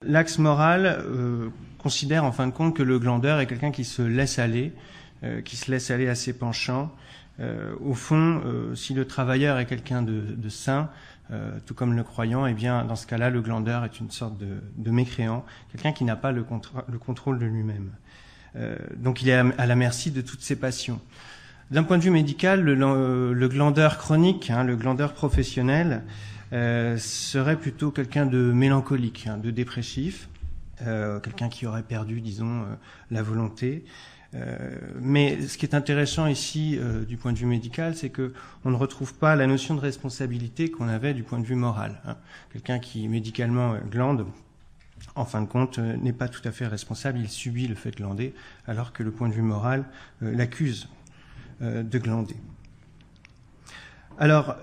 L'axe moral considère en fin de compte que le glandeur est quelqu'un qui se laisse aller à ses penchants. Au fond, si le travailleur est quelqu'un de sain, tout comme le croyant, eh bien, dans ce cas-là, le glandeur est une sorte de mécréant, quelqu'un qui n'a pas le contrôle de lui-même. Donc il est à la merci de toutes ses passions. D'un point de vue médical, le glandeur chronique, le glandeur professionnel, serait plutôt quelqu'un de mélancolique, de dépressif, quelqu'un qui aurait perdu, disons, la volonté. Mais ce qui est intéressant ici, du point de vue médical, c'est que on ne retrouve pas la notion de responsabilité qu'on avait du point de vue moral. Quelqu'un qui médicalement glande, en fin de compte, n'est pas tout à fait responsable, il subit le fait de glander, alors que le point de vue moral l'accuse de glander. Alors,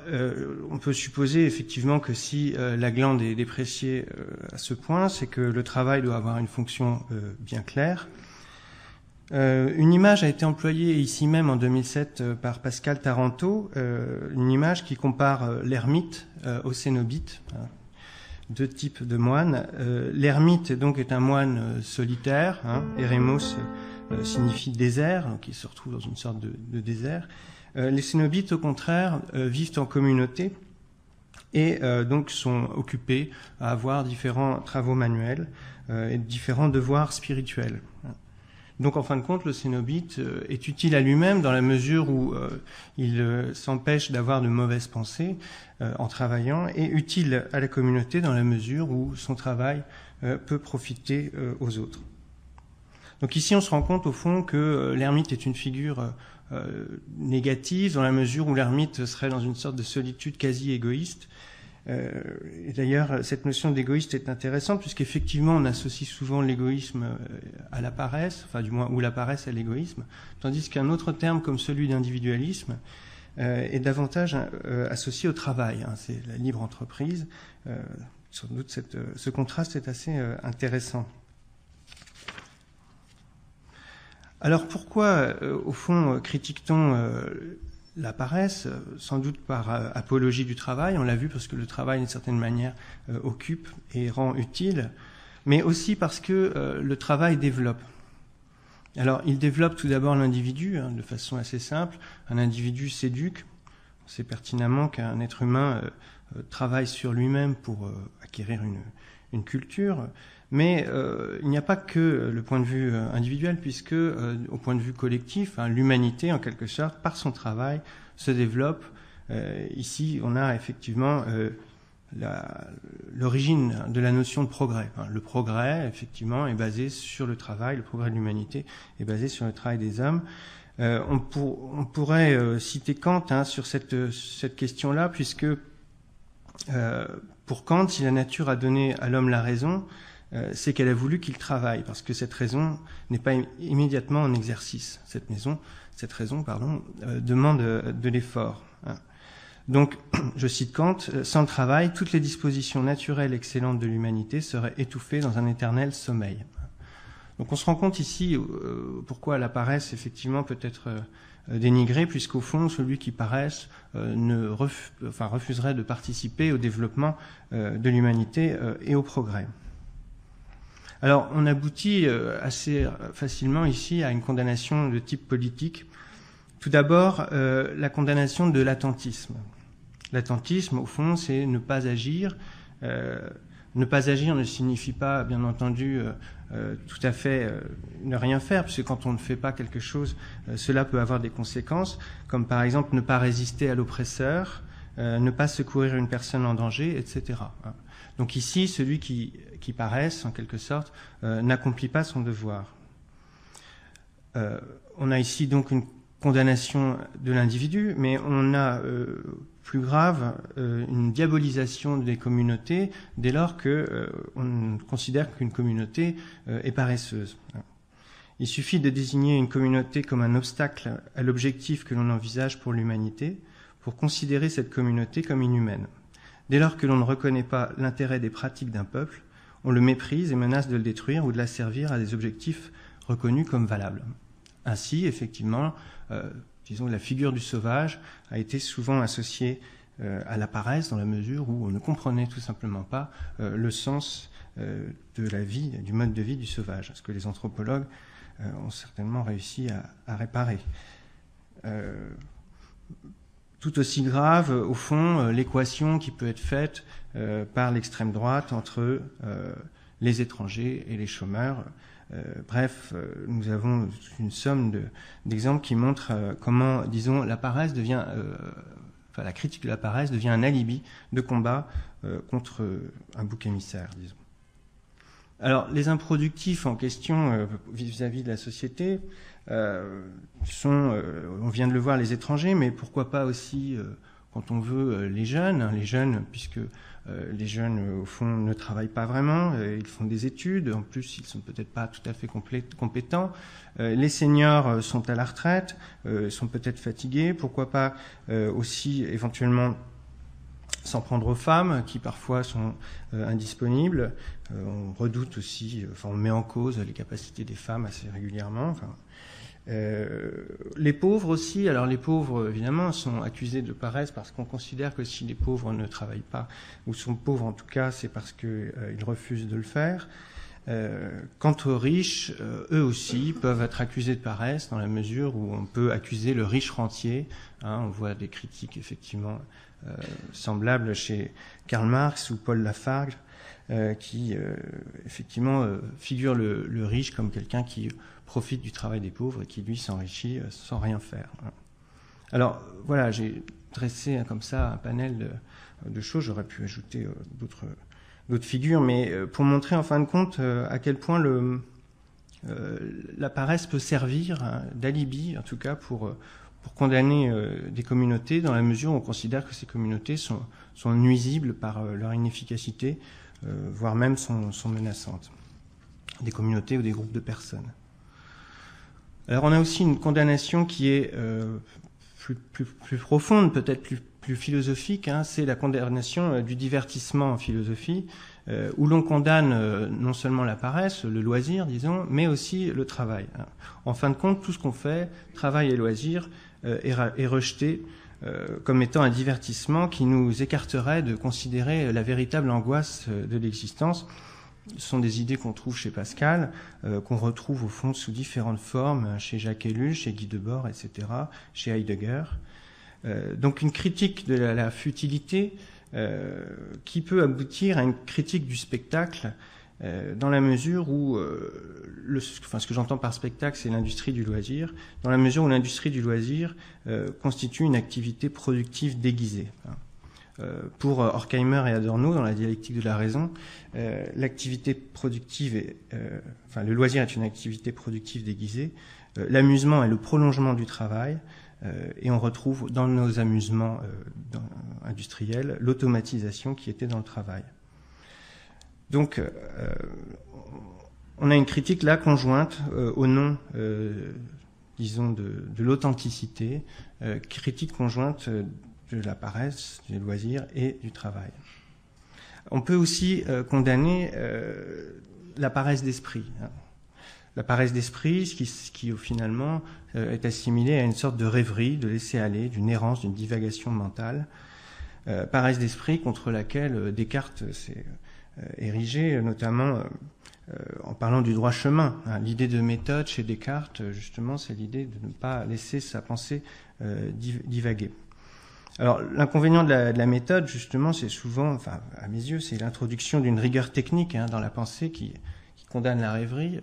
on peut supposer effectivement que si la glande est dépréciée à ce point, c'est que le travail doit avoir une fonction bien claire. Une image a été employée ici même en 2007 par Pascal Taranto, une image qui compare l'ermite au cénobite, deux types de moines. L'ermite donc est un moine solitaire, Eremos signifie désert, donc il se retrouve dans une sorte de désert. Les cénobites, au contraire, vivent en communauté et donc sont occupés à avoir différents travaux manuels et différents devoirs spirituels. Donc, en fin de compte, le cénobite est utile à lui-même dans la mesure où il s'empêche d'avoir de mauvaises pensées en travaillant, et utile à la communauté dans la mesure où son travail peut profiter aux autres. Donc ici, on se rend compte au fond que l'ermite est une figure négative dans la mesure où l'ermite serait dans une sorte de solitude quasi égoïste. Et d'ailleurs, cette notion d'égoïste est intéressante puisqu'effectivement, on associe souvent l'égoïsme à la paresse, enfin du moins, ou la paresse à l'égoïsme, tandis qu'un autre terme comme celui d'individualisme est davantage associé au travail. C'est la libre entreprise. Sans doute, ce contraste est assez intéressant. Alors pourquoi, au fond, critique-t-on la paresse, sans doute par apologie du travail, on l'a vu parce que le travail d'une certaine manière occupe et rend utile, mais aussi parce que le travail développe. Alors il développe tout d'abord l'individu de façon assez simple. Un individu s'éduque, on sait pertinemment qu'un être humain travaille sur lui-même pour acquérir une culture, mais il n'y a pas que le point de vue individuel, puisque au point de vue collectif, l'humanité, en quelque sorte, par son travail, se développe. Ici, on a effectivement l'origine de la notion de progrès. Le progrès, effectivement, est basé sur le travail, le progrès de l'humanité est basé sur le travail des hommes. On pourrait citer Kant sur cette question-là, puisque pour Kant, si la nature a donné à l'homme la raison, c'est qu'elle a voulu qu'il travaille, parce que cette raison n'est pas immédiatement en exercice. Cette raison, demande de l'effort. Donc, je cite Kant, sans le travail, toutes les dispositions naturelles excellentes de l'humanité seraient étouffées dans un éternel sommeil. Donc, on se rend compte ici pourquoi la paresse, effectivement, peut être dénigrée, puisqu'au fond, celui qui paresse refuserait de participer au développement de l'humanité et au progrès. Alors, on aboutit assez facilement ici à une condamnation de type politique. Tout d'abord, la condamnation de l'attentisme. L'attentisme, au fond, c'est ne pas agir. Ne pas agir ne signifie pas, bien entendu, tout à fait ne rien faire, puisque quand on ne fait pas quelque chose, cela peut avoir des conséquences, comme par exemple ne pas résister à l'oppresseur, ne pas secourir une personne en danger, etc. Donc ici, celui qui paresse, en quelque sorte, n'accomplit pas son devoir. On a ici donc une condamnation de l'individu, mais on a, plus grave, une diabolisation des communautés dès lors qu'on considère qu'une communauté est paresseuse. Il suffit de désigner une communauté comme un obstacle à l'objectif que l'on envisage pour l'humanité pour considérer cette communauté comme inhumaine. Dès lors que l'on ne reconnaît pas l'intérêt des pratiques d'un peuple, on le méprise et menace de le détruire ou de l'asservir à des objectifs reconnus comme valables. Ainsi, effectivement, disons, la figure du sauvage a été souvent associée à la paresse dans la mesure où on ne comprenait tout simplement pas le sens de la vie, du mode de vie du sauvage, ce que les anthropologues ont certainement réussi à réparer. Tout aussi grave, au fond, l'équation qui peut être faite par l'extrême droite entre les étrangers et les chômeurs. Bref, nous avons une somme d'exemples qui montrent comment, disons, la paresse devient, la critique de la paresse devient un alibi de combat contre un bouc émissaire, disons. Alors, les improductifs en question vis-à-vis de la société sont, on vient de le voir, les étrangers, mais pourquoi pas aussi, quand on veut, les jeunes, puisque les jeunes, au fond, ne travaillent pas vraiment, ils font des études, en plus, ils sont peut-être pas tout à fait compétents. Les seniors sont à la retraite, sont peut-être fatigués, pourquoi pas aussi, éventuellement, s'en prendre aux femmes, qui parfois sont indisponibles. On redoute aussi, on met en cause les capacités des femmes assez régulièrement. Les pauvres aussi, alors les pauvres évidemment sont accusés de paresse parce qu'on considère que si les pauvres ne travaillent pas, ou sont pauvres en tout cas, c'est parce qu'ils refusent de le faire. Quant aux riches, eux aussi peuvent être accusés de paresse dans la mesure où on peut accuser le riche rentier. On voit des critiques effectivement semblables chez Karl Marx ou Paul Lafargue, qui effectivement figure le riche comme quelqu'un qui profite du travail des pauvres et qui lui s'enrichit sans rien faire. Alors voilà, j'ai dressé comme ça un panel de choses, j'aurais pu ajouter d'autres figures, mais pour montrer en fin de compte à quel point la paresse peut servir d'alibi, en tout cas pour condamner des communautés dans la mesure où on considère que ces communautés sont nuisibles par leur inefficacité, voire même sont menaçantes. Des communautés ou des groupes de personnes. Alors on a aussi une condamnation qui est plus profonde, peut-être plus philosophique, c'est la condamnation du divertissement en philosophie, où l'on condamne non seulement la paresse, le loisir, disons, mais aussi le travail. En fin de compte, tout ce qu'on fait, travail et loisir, est rejeté comme étant un divertissement qui nous écarterait de considérer la véritable angoisse de l'existence. Ce sont des idées qu'on trouve chez Pascal, qu'on retrouve au fond sous différentes formes, chez Jacques Ellul, chez Guy Debord, etc., chez Heidegger. Donc une critique de la futilité qui peut aboutir à une critique du spectacle dans la mesure où, ce que j'entends par spectacle, c'est l'industrie du loisir, dans la mesure où l'industrie du loisir constitue une activité productive déguisée. Pour Horkheimer et Adorno, dans la dialectique de la raison, l'activité productive, le loisir est une activité productive déguisée, l'amusement est le prolongement du travail, et on retrouve dans nos amusements industriels l'automatisation qui était dans le travail. Donc, on a une critique là conjointe au nom, disons, de l'authenticité, critique conjointe de la paresse, du loisir et du travail. On peut aussi condamner la paresse d'esprit. La paresse d'esprit, ce qui finalement est assimilé à une sorte de rêverie, de laisser-aller, d'une errance, d'une divagation mentale. Paresse d'esprit contre laquelle Descartes s'est érigé, notamment en parlant du droit chemin. L'idée de méthode chez Descartes, justement, c'est l'idée de ne pas laisser sa pensée divaguer. Alors, l'inconvénient de la méthode, justement, c'est souvent, à mes yeux, c'est l'introduction d'une rigueur technique dans la pensée qui condamne la rêverie.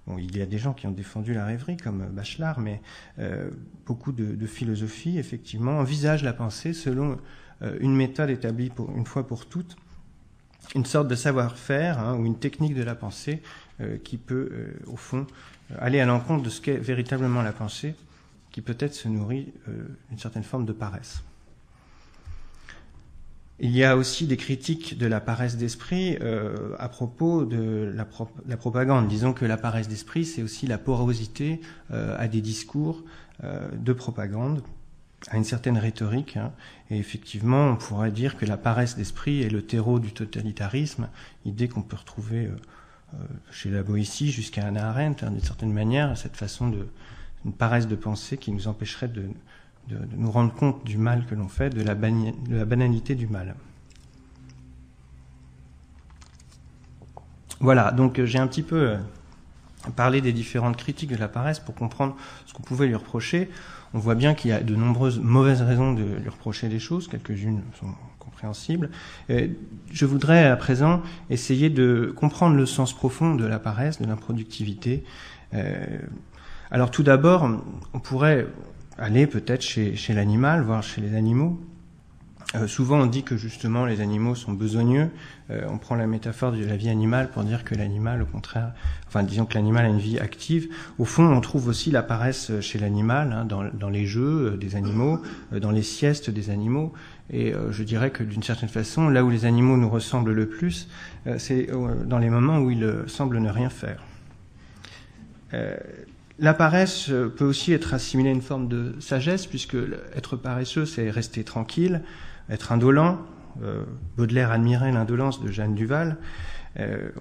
Bon, il y a des gens qui ont défendu la rêverie, comme Bachelard, mais beaucoup de philosophie, effectivement, envisagent la pensée selon une méthode établie une fois pour toutes, une sorte de savoir-faire ou une technique de la pensée qui peut, au fond, aller à l'encontre de ce qu'est véritablement la pensée, qui peut-être se nourrit d'une certaine forme de paresse. Il y a aussi des critiques de la paresse d'esprit à propos de la propagande. Disons que la paresse d'esprit, c'est aussi la porosité à des discours de propagande, à une certaine rhétorique. Et effectivement, on pourrait dire que la paresse d'esprit est le terreau du totalitarisme, idée qu'on peut retrouver chez la Boétie jusqu'à Hannah Arendt, d'une certaine manière, cette façon une paresse de pensée qui nous empêcherait nous rendre compte du mal que l'on fait, de la banalité du mal. Voilà, donc j'ai un petit peu parlé des différentes critiques de la paresse pour comprendre ce qu'on pouvait lui reprocher. On voit bien qu'il y a de nombreuses mauvaises raisons de lui reprocher des choses, quelques-unes sont compréhensibles. Je voudrais à présent essayer de comprendre le sens profond de la paresse, de l'improductivité. Alors tout d'abord, on pourrait aller peut-être chez l'animal, voire chez les animaux. Souvent on dit que justement les animaux sont besogneux. On prend la métaphore de la vie animale pour dire que l'animal, au contraire, enfin disons que l'animal a une vie active. Au fond, on trouve aussi la paresse chez l'animal, hein, dans les jeux des animaux, dans les siestes des animaux. Et je dirais que d'une certaine façon, là où les animaux nous ressemblent le plus, c'est dans les moments où ils semblent ne rien faire. La paresse peut aussi être assimilée à une forme de sagesse, puisque être paresseux, c'est rester tranquille, être indolent. Baudelaire admirait l'indolence de Jeanne Duval.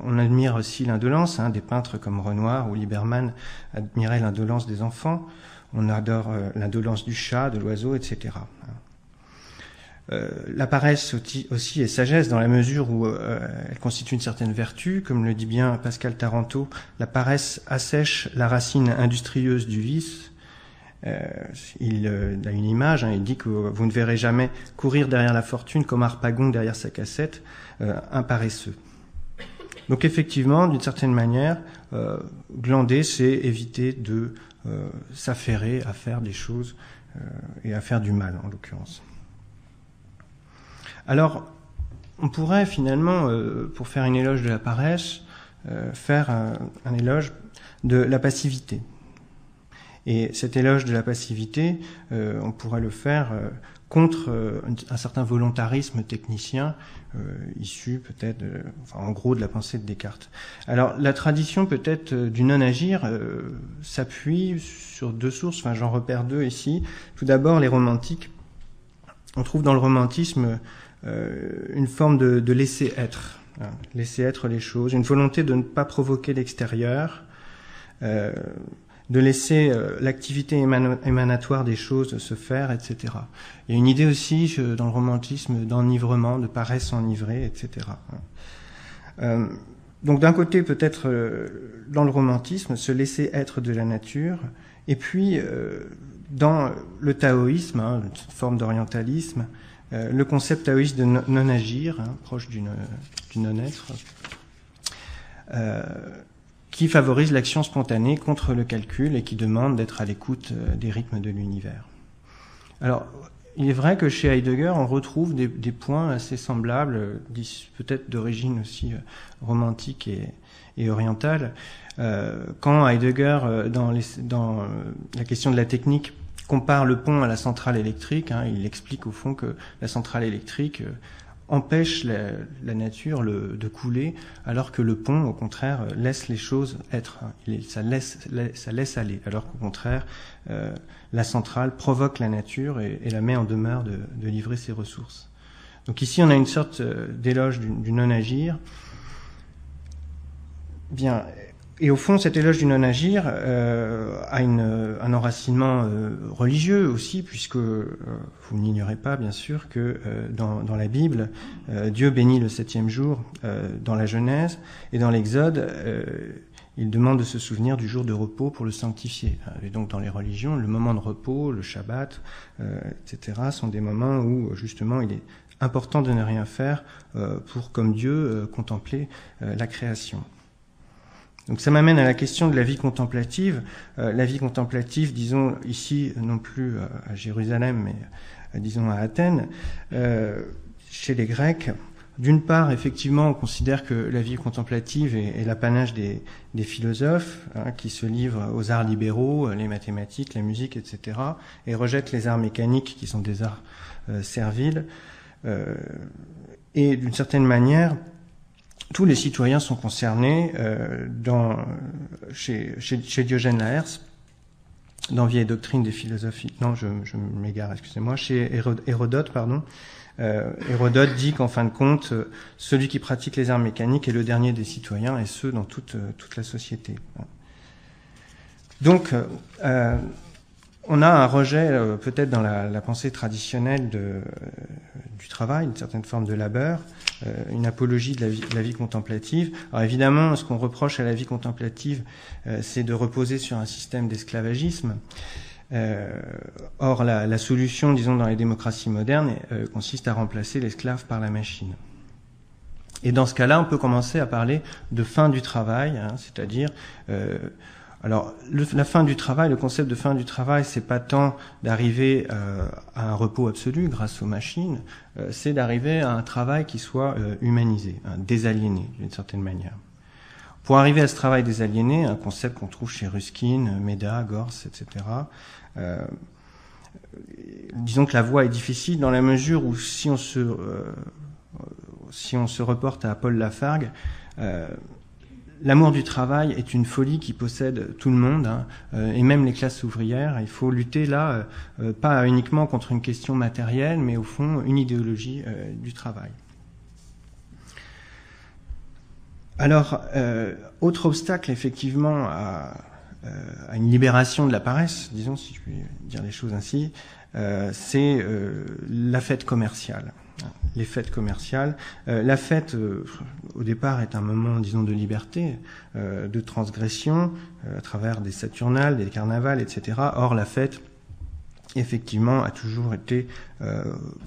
On admire aussi l'indolence, des peintres comme Renoir ou Lieberman admiraient l'indolence des enfants. On adore l'indolence du chat, de l'oiseau, etc. La paresse aussi est sagesse dans la mesure où elle constitue une certaine vertu. Comme le dit bien Pascal Taranto, la paresse assèche la racine industrieuse du vice. Il a une image, il dit que vous ne verrez jamais courir derrière la fortune comme Harpagon derrière sa cassette, un paresseux. Donc effectivement, d'une certaine manière, glander, c'est éviter de s'affairer à faire des choses et à faire du mal, en l'occurrence. Alors, on pourrait finalement, pour faire une éloge de la paresse, faire un éloge de la passivité. Et cet éloge de la passivité, on pourrait le faire contre un certain volontarisme technicien issu peut-être, en gros, de la pensée de Descartes. Alors, la tradition peut-être du non-agir s'appuie sur deux sources, j'en repère deux ici. Tout d'abord, les romantiques. On trouve dans le romantisme une forme de laisser être, laisser être les choses, une volonté de ne pas provoquer l'extérieur, de laisser l'activité émanatoire des choses se faire, etc. Il y a une idée aussi dans le romantisme d'enivrement, de paresse enivrée, etc. Donc d'un côté peut-être dans le romantisme, se laisser être de la nature, et puis dans le taoïsme, une forme d'orientalisme, le concept taoïste de non-agir, proche du non-être, qui favorise l'action spontanée contre le calcul et qui demande d'être à l'écoute des rythmes de l'univers. Alors, il est vrai que chez Heidegger, on retrouve des points assez semblables, peut-être d'origine aussi romantique et orientale. Quand Heidegger, dans la question de la technique, compare le pont à la centrale électrique, il explique au fond que la centrale électrique empêche la nature de couler, alors que le pont, au contraire, laisse les choses être. Ça laisse aller, alors qu'au contraire, la centrale provoque la nature et la met en demeure de livrer ses ressources. Donc ici, on a une sorte d'éloge du non-agir. Bien. Et au fond, cet éloge du non-agir a un enracinement religieux aussi, puisque vous n'ignorez pas, bien sûr, que dans la Bible, Dieu bénit le 7e jour dans la Genèse, et dans l'Exode, il demande de se souvenir du jour de repos pour le sanctifier. Et donc dans les religions, le moment de repos, le Shabbat, etc., sont des moments où justement il est important de ne rien faire pour, comme Dieu, contempler la création. Donc ça m'amène à la question de la vie contemplative. La vie contemplative, disons ici, non plus à Jérusalem, mais disons à Athènes, chez les Grecs. D'une part, effectivement, on considère que la vie contemplative est l'apanage des philosophes qui se livrent aux arts libéraux, les mathématiques, la musique, etc., et rejettent les arts mécaniques qui sont des arts serviles. Et d'une certaine manière, tous les citoyens sont concernés chez Diogène Laërce, dans Vieille doctrine des philosophies. Non, je m'égare, excusez-moi. Chez Hérodote, pardon. Hérodote dit qu'en fin de compte, celui qui pratique les arts mécaniques est le dernier des citoyens, et ce, dans toute la société. Donc, on a un rejet, peut-être dans la pensée traditionnelle du travail, une certaine forme de labeur, une apologie de la vie contemplative. Alors évidemment, ce qu'on reproche à la vie contemplative, c'est de reposer sur un système d'esclavagisme. Or, la solution, disons, dans les démocraties modernes, consiste à remplacer l'esclave par la machine. Et dans ce cas-là, on peut commencer à parler de fin du travail, hein, c'est-à-dire... alors, la fin du travail, le concept de fin du travail, c'est pas tant d'arriver à un repos absolu grâce aux machines, c'est d'arriver à un travail qui soit humanisé, hein, désaliéné d'une certaine manière. Pour arriver à ce travail désaliéné, un concept qu'on trouve chez Ruskin, Méda, Gors, etc., disons que la voie est difficile dans la mesure où si on se reporte à Paul Lafargue, l'amour du travail est une folie qui possède tout le monde, hein, et même les classes ouvrières. Il faut lutter là, pas uniquement contre une question matérielle, mais au fond une idéologie du travail. Alors, autre obstacle effectivement à une libération de la paresse, disons, si je puis dire les choses ainsi, c'est la fête commerciale. Les fêtes commerciales. La fête, au départ, est un moment, disons, de liberté, de transgression, à travers des saturnales, des carnavals, etc. Or, la fête, effectivement, a toujours été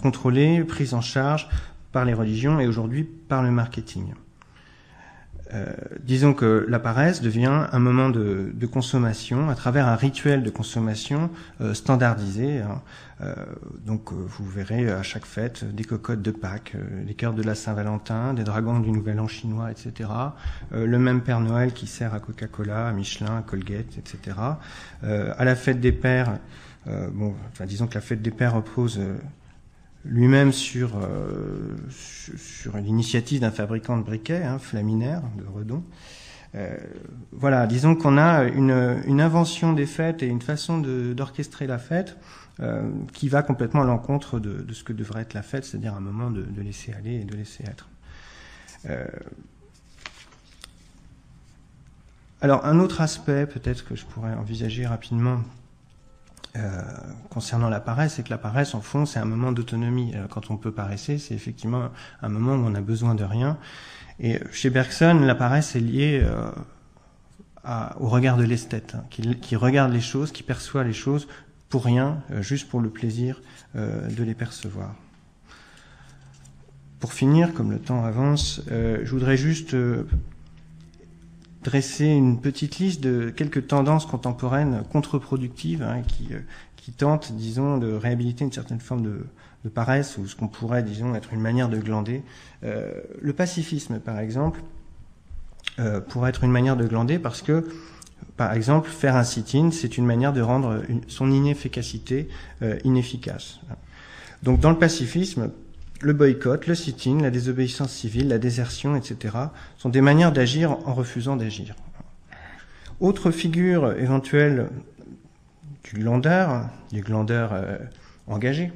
contrôlée, prise en charge par les religions et aujourd'hui par le marketing. Disons que la paresse devient un moment de consommation à travers un rituel de consommation standardisé. Hein. Donc vous verrez à chaque fête des cocottes de Pâques, des cœurs de la Saint-Valentin, des dragons du Nouvel An chinois, etc. Le même Père Noël qui sert à Coca-Cola, à Michelin, à Colgate, etc. À la fête des pères, disons que la fête des pères repose lui-même sur l'initiative d'un fabricant de briquets, hein, Flaminaire, de Redon. Voilà, disons qu'on a une invention des fêtes et une façon d'orchestrer la fête qui va complètement à l'encontre de ce que devrait être la fête, c'est-à-dire un moment de laisser aller et de laisser être. Alors, un autre aspect, peut-être que je pourrais envisager rapidement, concernant la paresse, c'est que la paresse, en fond, c'est un moment d'autonomie. Quand on peut paresser, c'est effectivement un moment où on a besoin de rien. Et chez Bergson, la paresse est liée au regard de l'esthète, hein, qui regarde les choses, qui perçoit les choses pour rien, juste pour le plaisir de les percevoir. Pour finir, comme le temps avance, je voudrais juste dresser une petite liste de quelques tendances contemporaines contre-productives, hein, qui tentent, disons, de réhabiliter une certaine forme de paresse ou ce qu'on pourrait, disons, être une manière de glander. Le pacifisme, par exemple, pourrait être une manière de glander parce que, par exemple, faire un sit-in, c'est une manière de rendre son inefficacité inefficace. Donc, dans le pacifisme, le boycott, le sit-in, la désobéissance civile, la désertion, etc. sont des manières d'agir en refusant d'agir. Autre figure éventuelle du glandeur engagé,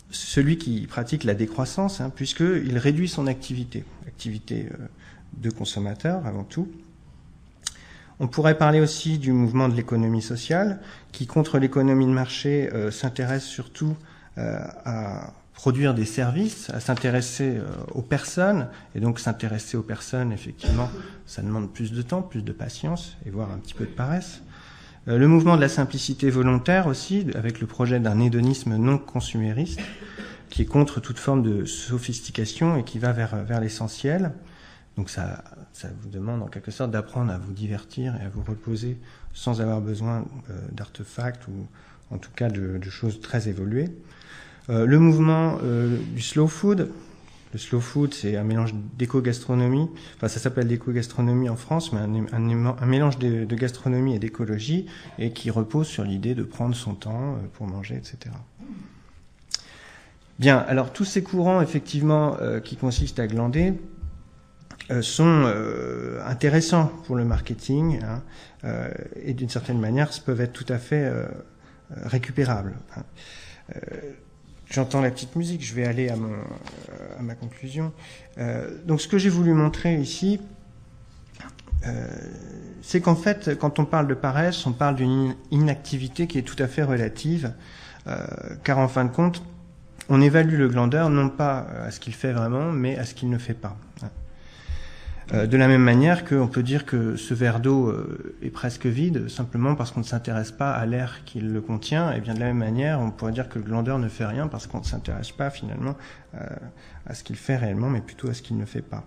celui qui pratique la décroissance, hein, puisqu'il réduit son activité de consommateur avant tout. On pourrait parler aussi du mouvement de l'économie sociale, qui, contre l'économie de marché, s'intéresse surtout à produire des services, à s'intéresser aux personnes, et donc s'intéresser aux personnes, effectivement, ça demande plus de temps, plus de patience, et voire un petit peu de paresse. Le mouvement de la simplicité volontaire aussi, avec le projet d'un hédonisme non consumériste, qui est contre toute forme de sophistication et qui va vers l'essentiel. Donc ça vous demande en quelque sorte d'apprendre à vous divertir et à vous reposer sans avoir besoin d'artefacts ou en tout cas de choses très évoluées. Le mouvement du slow food. Le slow food, c'est un mélange d'éco-gastronomie. Enfin, ça s'appelle l'éco-gastronomie en France, mais un mélange de gastronomie et d'écologie, et qui repose sur l'idée de prendre son temps pour manger, etc. Bien, alors tous ces courants, effectivement, qui consistent à glander, sont intéressants pour le marketing, hein, et d'une certaine manière, peuvent être tout à fait récupérables. Hein. J'entends la petite musique, je vais aller à ma conclusion. Donc ce que j'ai voulu montrer ici, c'est qu'en fait, quand on parle de paresse, on parle d'une inactivité qui est tout à fait relative, car en fin de compte, on évalue le glandeur non pas à ce qu'il fait vraiment, mais à ce qu'il ne fait pas. De la même manière qu'on peut dire que ce verre d'eau est presque vide, simplement parce qu'on ne s'intéresse pas à l'air qu'il le contient, et bien de la même manière, on pourrait dire que le glandeur ne fait rien parce qu'on ne s'intéresse pas finalement à ce qu'il fait réellement, mais plutôt à ce qu'il ne fait pas.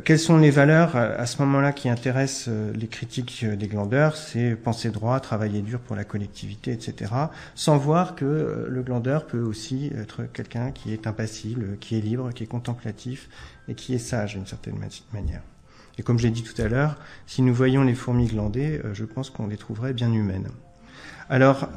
Quelles sont les valeurs à ce moment-là qui intéressent les critiques des glandeurs? C'est penser droit, travailler dur pour la collectivité, etc. Sans voir que le glandeur peut aussi être quelqu'un qui est impassible, qui est libre, qui est contemplatif et qui est sage d'une certaine manière. Et comme je l'ai dit tout à l'heure, si nous voyions les fourmis glander, je pense qu'on les trouverait bien humaines. Alors,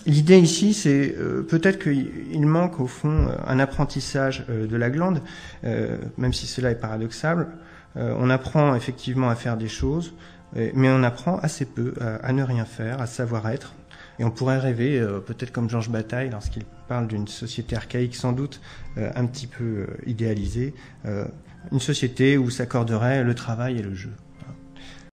l'idée ici, c'est peut-être qu'il manque au fond un apprentissage de la glande, même si cela est paradoxal. On apprend effectivement à faire des choses, mais on apprend assez peu à ne rien faire, à savoir être. Et on pourrait rêver, peut-être comme Georges Bataille, lorsqu'il parle d'une société archaïque sans doute un petit peu idéalisée, une société où s'accorderait le travail et le jeu.